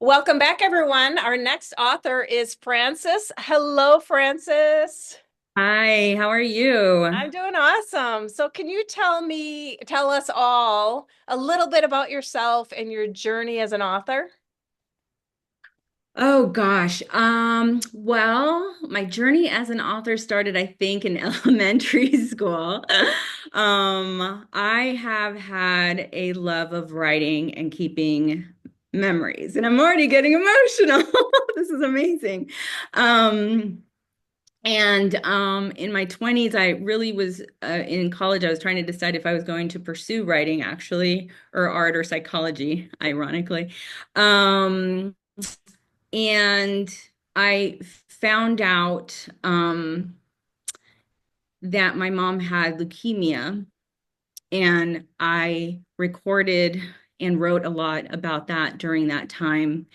Welcome back, everyone. Our next author is Frances. Hello, Frances. Hi, how are you? I'm doing awesome. So, can you tell us all a little bit about yourself and your journey as an author? Oh gosh. Well, my journey as an author started, I think, in elementary school. I have had a love of writing and keeping memories, and I'm already getting emotional. This is amazing. Um, in my 20s, I really was in college. I was trying to decide if I was going to pursue writing, actually, or art or psychology, ironically. Um, And I found out that my mom had leukemia, and I recorded and wrote a lot about that during that time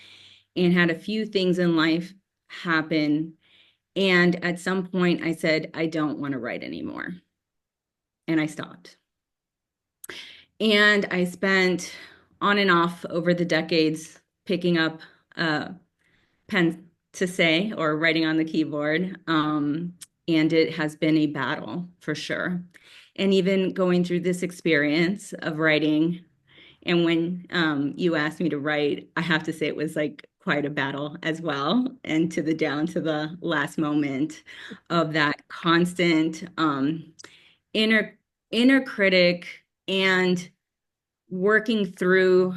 and had a few things in life happen. And at some point, I said, I don't want to write anymore. And I stopped. And I spent on and off over the decades picking up pen to say or writing on the keyboard. And it has been a battle for sure. And even going through this experience of writing, and when you asked me to write, I have to say it was like quite a battle as well. And to the down to the last moment of that constant inner inner critic and working through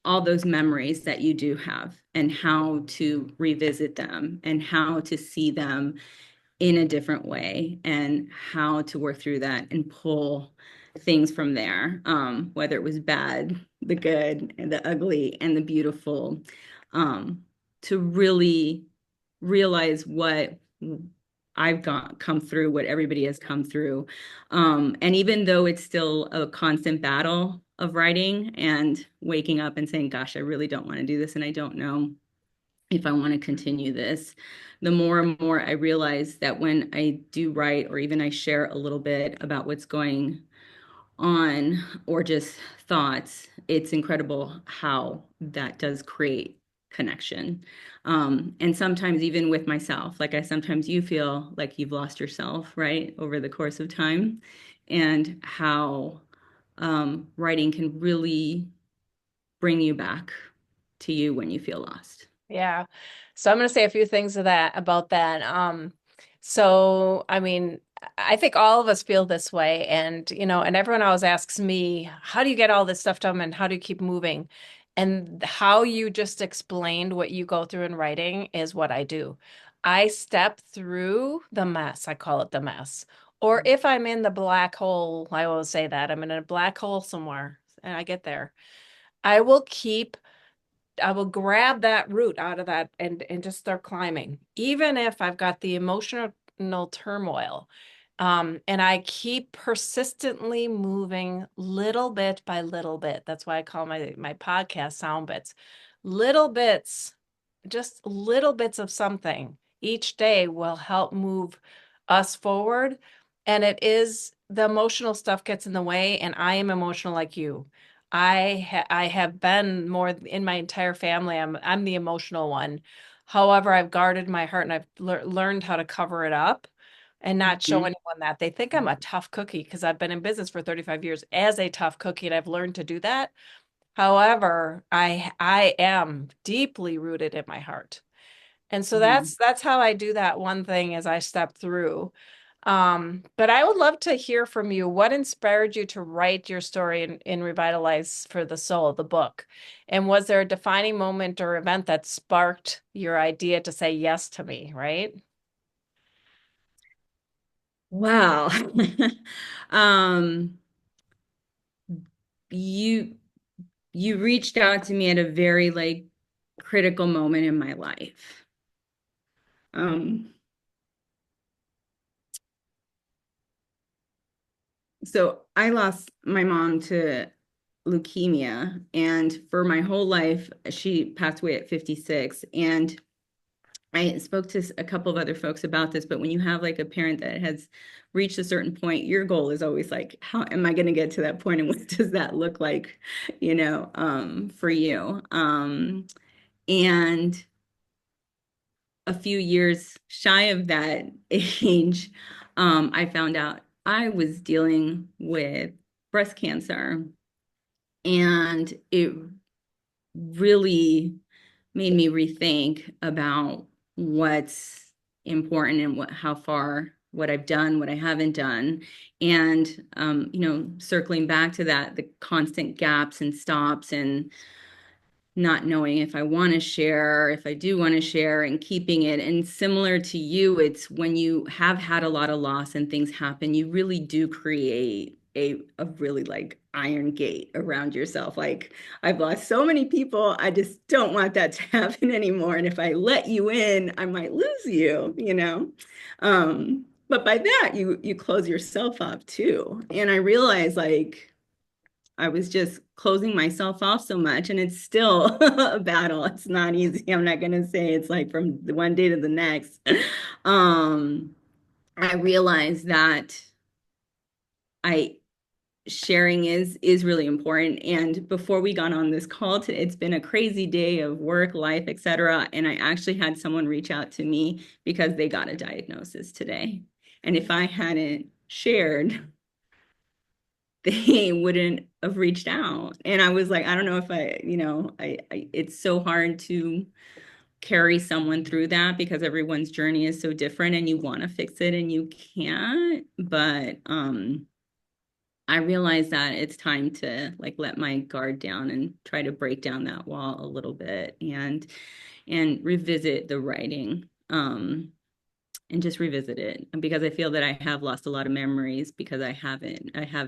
all those memories that you do have and how to revisit them and how to see them in a different way and how to work through that and pull things from there, whether it was bad, the good, and the ugly, and the beautiful, to really realize what I've come through, what everybody has come through. And even though it's still a constant battle of writing and waking up and saying, gosh, I really don't want to do this and I don't know if I want to continue this, the more and more I realize that when I do write or even I share a little bit about what's going on or just thoughts, it's incredible how that does create connection. And sometimes even with myself, like I sometimes you feel like you've lost yourself, right, over the course of time, and how writing can really bring you back to you when you feel lost. Yeah. So I'm going to say a few things of that about that. I mean, I think all of us feel this way, and everyone always asks me, how do you get all this stuff done and how do you keep moving? And how you just explained what you go through in writing is what I do. I step through the mess. I call it the mess. Or if I'm in the black hole, I always say that I'm in a black hole somewhere and I get there. I will keep I will grab that root out of that and just start climbing, even if I've got the emotional turmoil. And I keep persistently moving little bit by little bit. That's why I call my podcast sound bits. Little bits, just little bits of something each day will help move us forward. And it is the emotional stuff gets in the way, and I am emotional like you. I have been more in my entire family. I'm the emotional one. However, I've guarded my heart and I've learned how to cover it up and not show Mhm. anyone that. They think I'm a tough cookie because I've been in business for 35 years as a tough cookie and I've learned to do that. However, I am deeply rooted in my heart. And so Mhm. that's how I do that one thing as I step through. But I would love to hear from you. What inspired you to write your story in Revitalize for the Soul, the book? And was there a defining moment or event that sparked your idea to say yes to me, right? Wow. Um, you you reached out to me at a very like critical moment in my life. Um, so I lost my mom to leukemia, and for my whole life, she passed away at 56. And I spoke to a couple of other folks about this, but when you have like a parent that has reached a certain point, your goal is always like, how am I going to get to that point, and what does that look like, for you? And a few years shy of that age, I found out I was dealing with breast cancer. And it really made me rethink about what's important and how far, what I've done, what I haven't done. And, circling back to that, the constant gaps and stops and not knowing if I want to share, if I do want to share, and keeping it. And similar to you, it's when you have had a lot of loss and things happen, you really do create a really like iron gate around yourself. Like, I've lost so many people, I just don't want that to happen anymore. And if I let you in, I might lose you, you know? But by that, you close yourself up too. And I realized like I was just closing myself off so much, and it's still a battle. It's not easy. I'm not going to say it's like from the one day to the next. Um, I realized that I sharing is really important. And before we got on this call today, it's been a crazy day of work, life, etc. And I actually had someone reach out to me because they got a diagnosis today. And if I hadn't shared, they wouldn't have reached out. And I was like, I don't know if it's so hard to carry someone through that because everyone's journey is so different and you want to fix it and you can't. But I realized that it's time to like let my guard down and try to break down that wall a little bit and revisit the writing. And just revisit it because I feel that I have lost a lot of memories because I have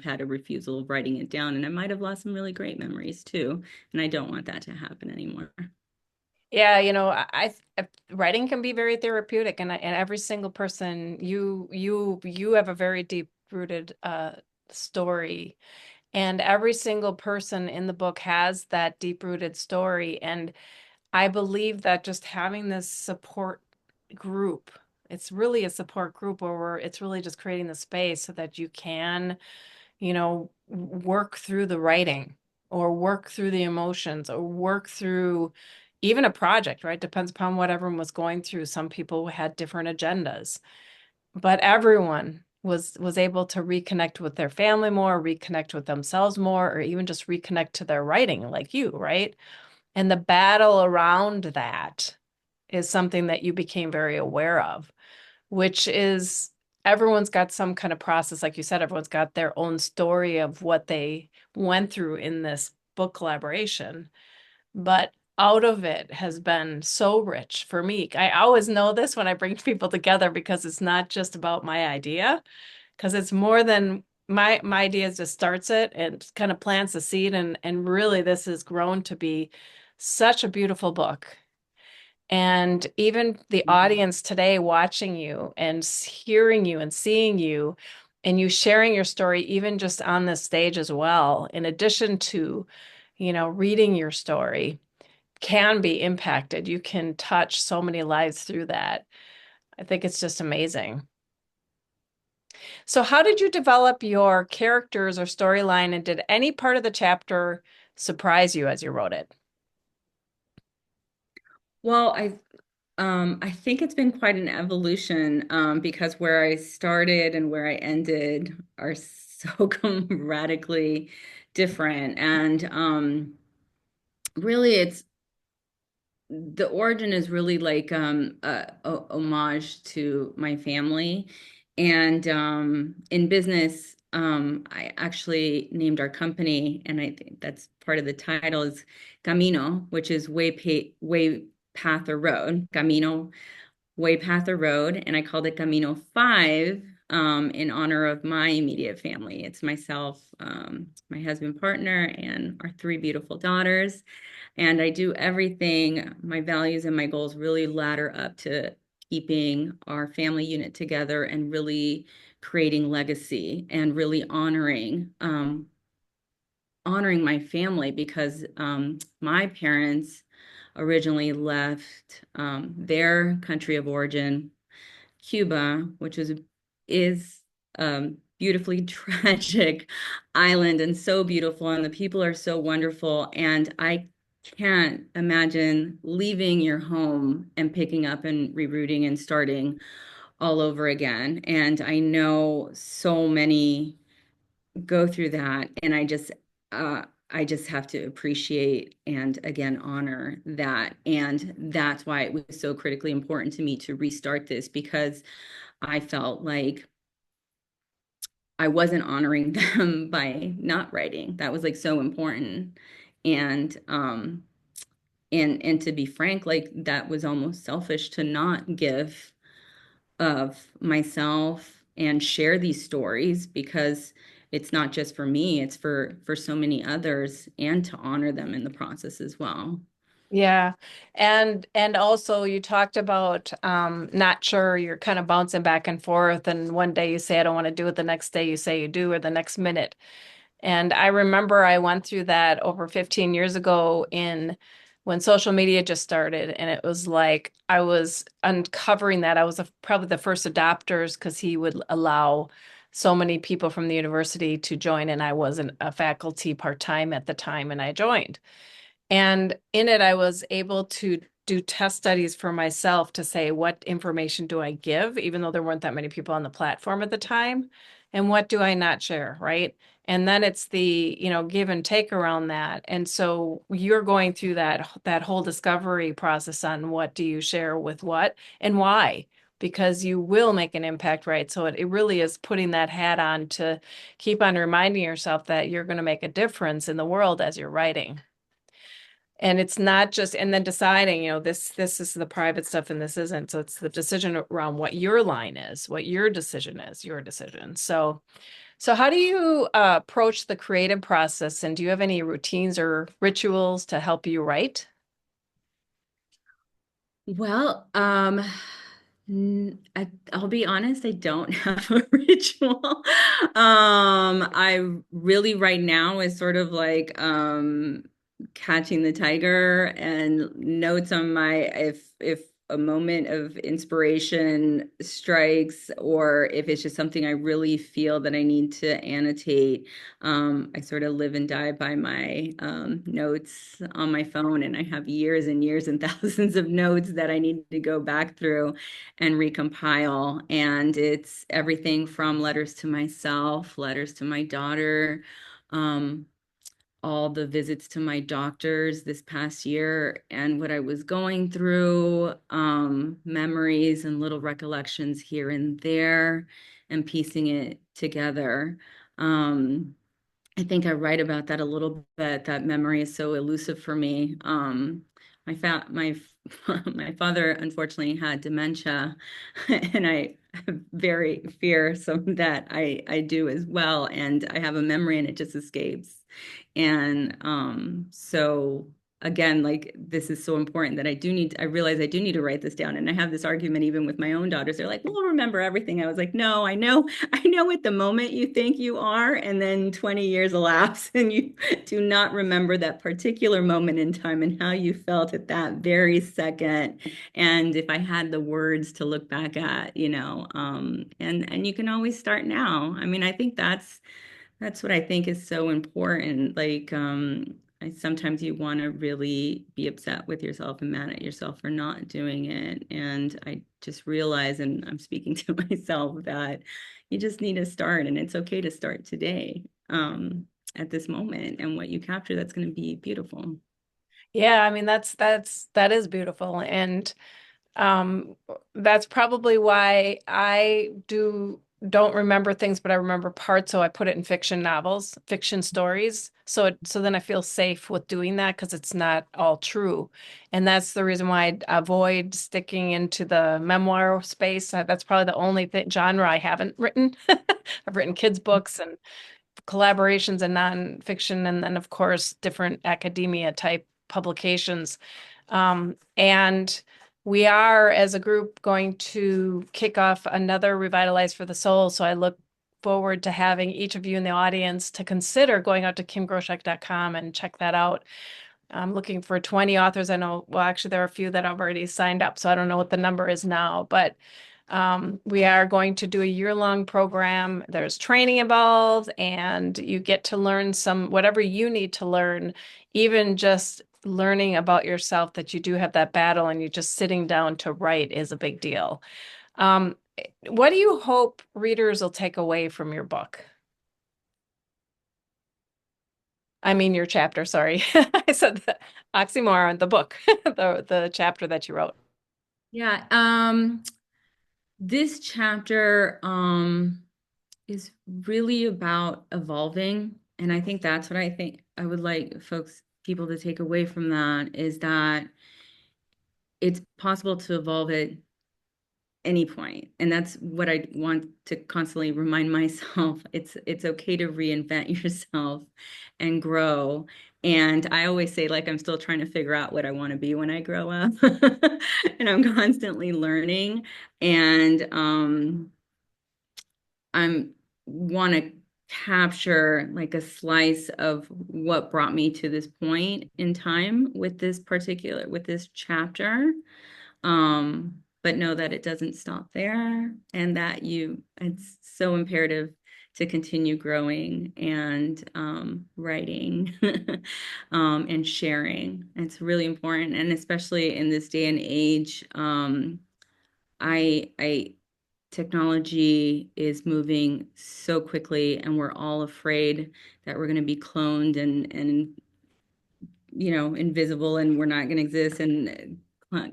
had a refusal of writing it down and I might have lost some really great memories too. And I don't want that to happen anymore. Yeah, writing can be very therapeutic, and every single person, you have a very deep rooted story, and every single person in the book has that deep rooted story, and I believe that just having this support group, it's really a support group where it's really just creating the space so that you can, work through the writing or work through the emotions or work through even a project, right? Depends upon what everyone was going through. Some people had different agendas, but everyone was able to reconnect with their family more, reconnect with themselves more, or even just reconnect to their writing like you, right? And the battle around that is something that you became very aware of, which is everyone's got some kind of process. Like you said, everyone's got their own story of what they went through in this book collaboration. But out of it has been so rich for me. I always know this when I bring people together because it's not just about my idea, because it's more than my idea just starts it and kind of plants a seed and really this has grown to be such a beautiful book. And even the audience today watching you and hearing you and seeing you and you sharing your story, even just on this stage as well, in addition to, reading your story, can be impacted. You can touch so many lives through that. I think it's just amazing. So, how did you develop your characters or storyline, and did any part of the chapter surprise you as you wrote it? Well, I think it's been quite an evolution because where I started and where I ended are so radically different. And really, it's the origin is really like a homage to my family. And in business, I actually named our company, and I think that's part of the title is Camino, which is way path or road. Camino, way path or road, and I called it Camino 5 in honor of my immediate family. It's myself, my husband, partner, and our three beautiful daughters. And I do everything, my values and my goals really ladder up to keeping our family unit together and really creating legacy and really honoring my family because my parents originally left their country of origin, Cuba, which is beautifully tragic island and so beautiful, and the people are so wonderful. And I can't imagine leaving your home and picking up and rerouting and starting all over again. And I know so many go through that, and I just have to appreciate and again honor that. And that's why it was so critically important to me to restart this, because I felt like I wasn't honoring them by not writing. That was like so important. And and to be frank, like that was almost selfish to not give of myself and share these stories, because it's not just for me, it's for so many others, and to honor them in the process as well. Yeah. And also you talked about not sure, you're kind of bouncing back and forth, and one day you say I don't want to do it, the next day you say you do, or the next minute. And I remember I went through that over 15 years ago in when social media just started, and it was like I was uncovering that. I was probably the first adopters because he would allow so many people from the university to join, and I wasn't a faculty part-time at the time, and I joined. And in it, I was able to do test studies for myself to say, what information do I give, even though there weren't that many people on the platform at the time, and what do I not share, right? And then it's the, give and take around that. And so you're going through that whole discovery process on what do you share with what and why, because you will make an impact, right? So it really is putting that hat on to keep on reminding yourself that you're going to make a difference in the world as you're writing. And it's not just, and then deciding, this is the private stuff and this isn't. So it's the decision around what your line is, what your decision is, your decision. So how do you approach the creative process? And do you have any routines or rituals to help you write? Well, I'll be honest, I don't have a ritual. I really right now is sort of like catching the tiger, and notes on my, if a moment of inspiration strikes, or if it's just something I really feel that I need to annotate. I sort of live and die by my notes on my phone, and I have years and years and thousands of notes that I need to go back through and recompile. And it's everything from letters to myself, letters to my daughter, um, all the visits to my doctors this past year and what I was going through, memories and little recollections here and there, and piecing it together. Um, I think I write about that a little bit. That memory is so elusive for me. My fa my my father unfortunately had dementia, and I very fear some that I do as well. And I have a memory, and it just escapes. And so again, like this is so important that I realize I do need to write this down. And I have this argument even with my own daughters. They're like, "Well, remember everything." I was like, "No, I know at the moment you think you are, and then 20 years elapse and you do not remember that particular moment in time and how you felt at that very second." And if I had the words to look back at, and you can always start now. I mean, I think that's what I think is so important. Like, sometimes you want to really be upset with yourself and mad at yourself for not doing it. And I just realize, and I'm speaking to myself, that you just need to start, and it's okay to start today, at this moment. And what you capture, that's going to be beautiful. Yeah, I mean that is beautiful. And Um, that's probably why I don't remember things, but I remember parts, so I put it in fiction novels, fiction stories. So then I feel safe with doing that because it's not all true. And that's the reason why I avoid sticking into the memoir space. That's probably the only genre I haven't written. I've written kids' books and collaborations and nonfiction, and then of course different academia type publications. And we are, as a group, going to kick off another Revitalize for the Soul. So I look forward to having each of you in the audience to consider going out to kimgroshek.com and check that out. I'm looking for 20 authors. I know, well, actually, there are a few that have already signed up, so I don't know what the number is now, but we are going to do a year-long program. There's training involved, and you get to learn whatever you need to learn, even just learning about yourself that you do have that battle and you just sitting down to write is a big deal. Um, what do you hope readers will take away from your book? I mean, your chapter, sorry. I said the oxymoron, the book, the chapter that you wrote. Yeah, this chapter is really about evolving, and I think that's what I think I would like people to take away from that is that it's possible to evolve at any point. And that's what I want to constantly remind myself. It's okay to reinvent yourself and grow. And I always say, like, I'm still trying to figure out what I want to be when I grow up. And I'm constantly learning. And I'm want to capture like a slice of what brought me to this point in time with this chapter, but know that it doesn't stop there and that it's so imperative to continue growing and writing and sharing. It's really important. And especially in this day and age, I technology is moving so quickly and we're all afraid that we're going to be cloned and invisible and we're not going to exist and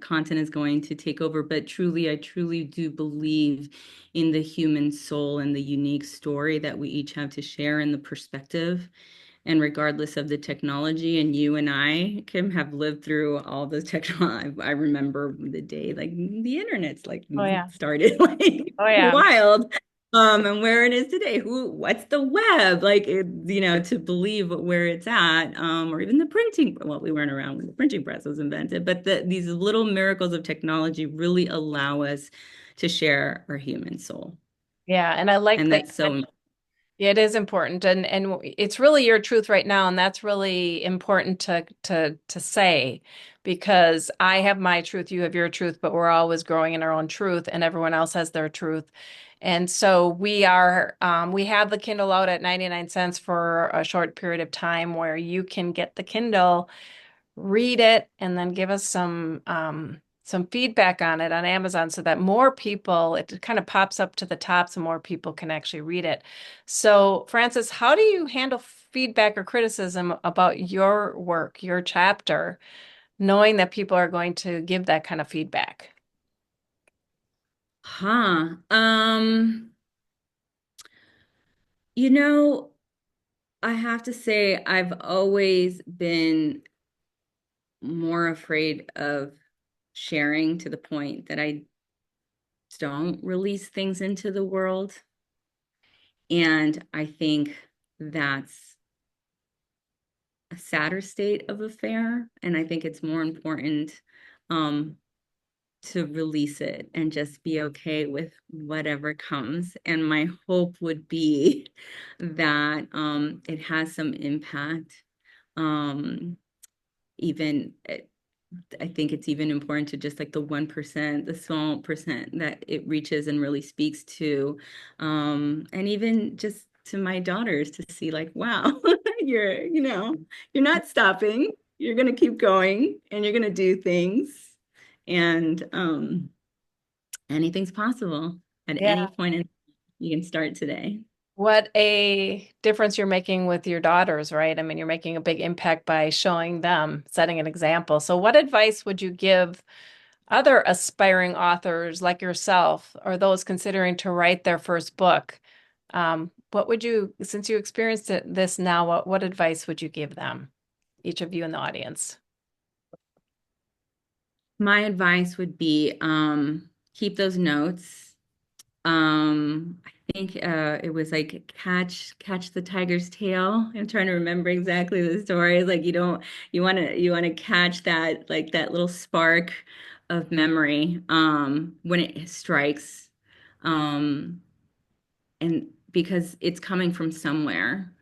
content is going to take over. But truly, I truly do believe in the human soul and the unique story that we each have to share and the perspective. And regardless of the technology, and you and I, Kim, have lived through all the technology. I remember the day like the internet's like Oh yeah. started like Oh yeah. wild. And where it is today, what's the web? Like to believe where it's at, or even the printing. Well, we weren't around when the printing press was invented, but these little miracles of technology really allow us to share our human soul. Yeah, and I like And that you that's so mentioned yeah, it is important and it's really your truth right now and that's really important to say because I have my truth, you have your truth, but we're always growing in our own truth and everyone else has their truth. And so we have the Kindle out at 99 cents for a short period of time where you can get the Kindle, read it, and then give us some feedback on it on Amazon so that more people, it kind of pops up to the top so more people can actually read it. So, Francis, how do you handle feedback or criticism about your work, your chapter, knowing that people are going to give that kind of feedback? Huh. You know, I have to say, I've always been more afraid of sharing to the point that I don't release things into the world. And I think that's a sadder state of affair. And I think it's more important um, to release it and just be okay with whatever comes. And my hope would be that it has some impact. Um, even I think it's even important to just like the 1%, the small percent that it reaches and really speaks to. And even just to my daughters to see like, wow, you're not stopping. You're going to keep going and you're going to do things. And anything's possible at any Yeah. point in you can start today. What a difference you're making with your daughters, right? I mean, you're making a big impact by showing them, setting an example. So, what advice would you give other aspiring authors like yourself or those considering to write their first book? What would you, since you experienced this now, what advice would you give them, each of you in the audience? My advice would be keep those notes. I think it was like catch the tiger's tail. I'm trying to remember exactly the story. It's like you want to catch that like that little spark of memory when it strikes. Um and because it's coming from somewhere.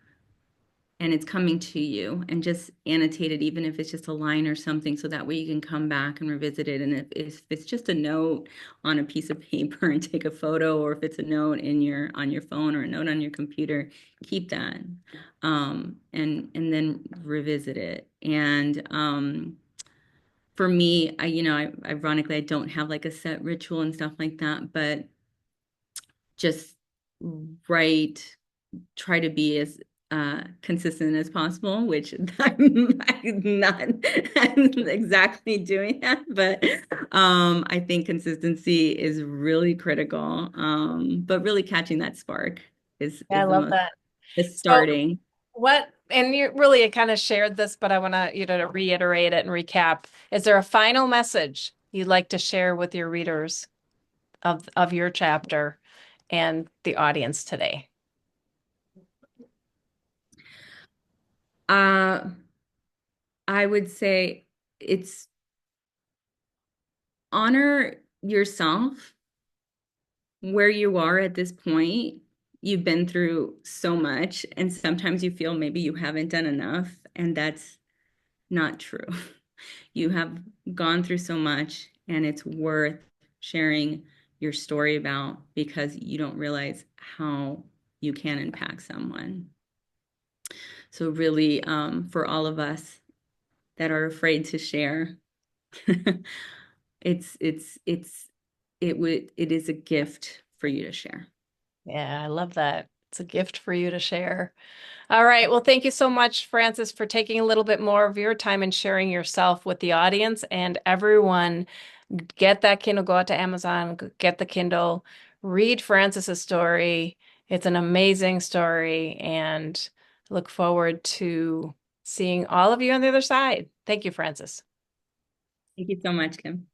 and it's coming to you, and just annotate it, even if it's just a line or something, so that way you can come back and revisit it. And if it's just a note on a piece of paper and take a photo, or if it's a note in your on your phone or a note on your computer, keep that, and then revisit it. And for me, ironically, I don't have like a set ritual and stuff like that, but just write, try to be as consistent as possible, which I'm not exactly doing that, but I think consistency is really critical. But really catching that spark Yeah, I is the love most, that. is So starting. what, and you really kind of shared this, but I want you to reiterate it and recap. Is there a final message you'd like to share with your readers of your chapter and the audience today? Uh, I would say it's honor yourself where you are at this point. You've been through so much, and sometimes you feel maybe you haven't done enough, and that's not true. You have gone through so much, and it's worth sharing your story about, because you don't realize how you can impact someone. So really, for all of us that are afraid to share, it's it is a gift for you to share. Yeah, I love that. It's a gift for you to share. All right. Well, thank you so much, Francis, for taking a little bit more of your time and sharing yourself with the audience and everyone. Get that Kindle, go out to Amazon, get the Kindle, read Francis's story. It's an amazing story, and look forward to seeing all of you on the other side. Thank you, Francis. Thank you so much, Kim.